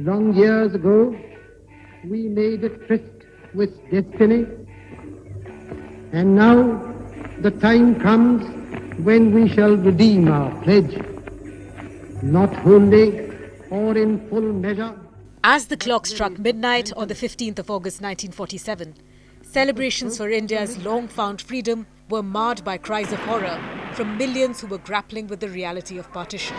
Long years ago, we made a tryst with destiny, and now the time comes when we shall redeem our pledge, not wholly or in full measure. As the clock struck midnight on the 15th of August 1947, celebrations for India's long-found freedom were marred by cries of horror from millions who were grappling with the reality of partition.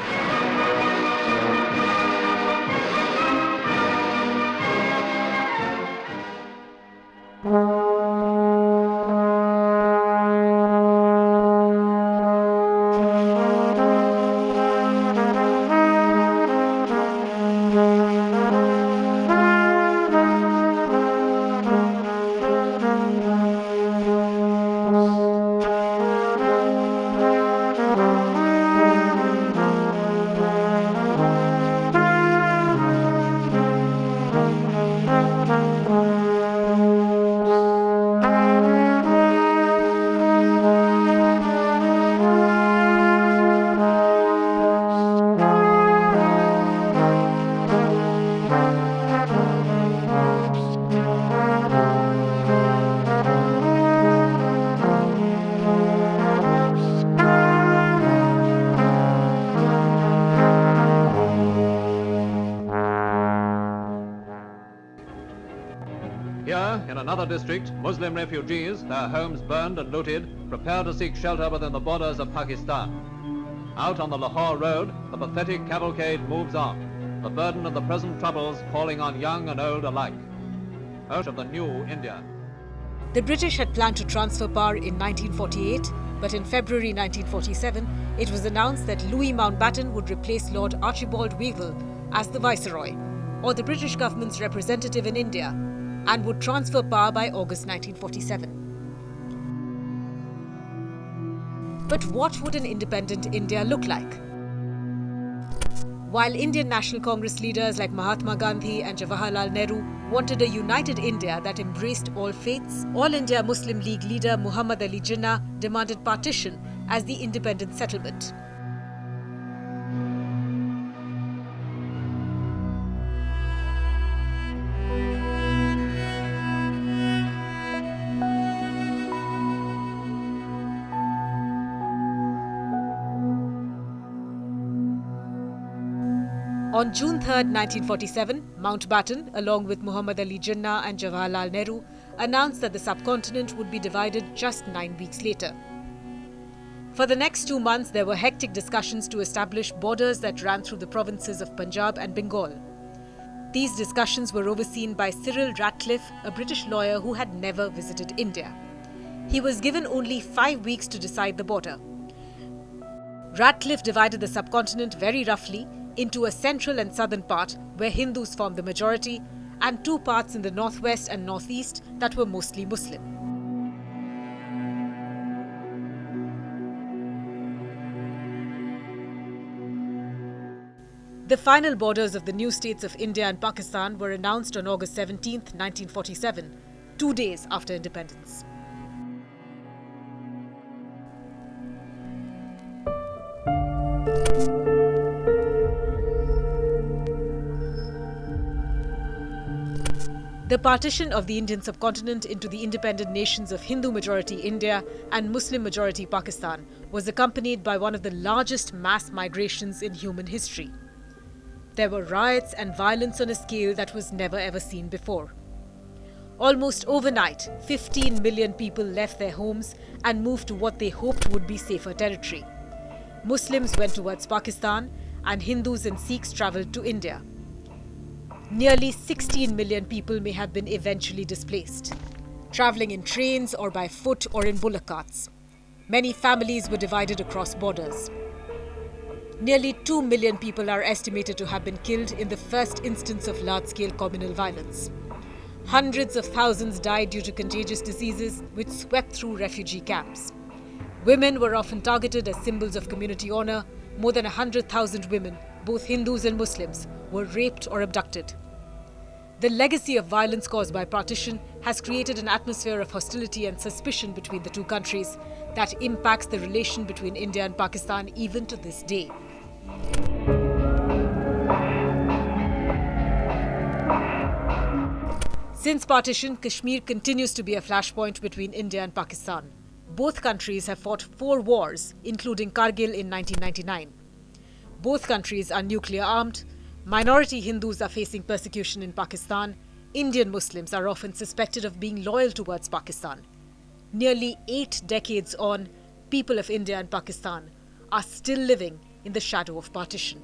Here, in another district, Muslim refugees, their homes burned and looted, prepare to seek shelter within the borders of Pakistan. Out on the Lahore road, the pathetic cavalcade moves on, the burden of the present troubles falling on young and old alike. Out of the new India. The British had planned to transfer power in 1948, but in February 1947, it was announced that Louis Mountbatten would replace Lord Archibald Wavell as the Viceroy, or the British government's representative in India, and would transfer power by August 1947. But what would an independent India look like? While Indian National Congress leaders like Mahatma Gandhi and Jawaharlal Nehru wanted a united India that embraced all faiths, All India Muslim League leader Muhammad Ali Jinnah demanded partition as the independent settlement. On June 3, 1947, Mountbatten, along with Muhammad Ali Jinnah and Jawaharlal Nehru, announced that the subcontinent would be divided just 9 weeks later. For the next 2 months, there were hectic discussions to establish borders that ran through the provinces of Punjab and Bengal. These discussions were overseen by Cyril Ratcliffe, a British lawyer who had never visited India. He was given only 5 weeks to decide the border. Ratcliffe divided the subcontinent very roughly into a central and southern part where Hindus formed the majority and 2 parts in the northwest and northeast that were mostly Muslim. The final borders of the new states of India and Pakistan were announced on August 17, 1947, 2 days after independence. The partition of the Indian subcontinent into the independent nations of Hindu-majority India and Muslim-majority Pakistan was accompanied by one of the largest mass migrations in human history. There were riots and violence on a scale that was never ever seen before. Almost overnight, 15 million people left their homes and moved to what they hoped would be safer territory. Muslims went towards Pakistan and Hindus and Sikhs travelled to India. Nearly 16 million people may have been eventually displaced, travelling in trains or by foot or in bullock carts. Many families were divided across borders. Nearly 2 million people are estimated to have been killed in the first instance of large-scale communal violence. Hundreds of thousands died due to contagious diseases which swept through refugee camps. Women were often targeted as symbols of community honour. More than 100,000 women, both Hindus and Muslims, were raped or abducted. The legacy of violence caused by partition has created an atmosphere of hostility and suspicion between the two countries that impacts the relation between India and Pakistan even to this day. Since partition, Kashmir continues to be a flashpoint between India and Pakistan. Both countries have fought 4 wars, including Kargil in 1999. Both countries are nuclear armed. Minority Hindus are facing persecution in Pakistan. Indian Muslims are often suspected of being loyal towards Pakistan. Nearly 8 decades on, people of India and Pakistan are still living in the shadow of partition.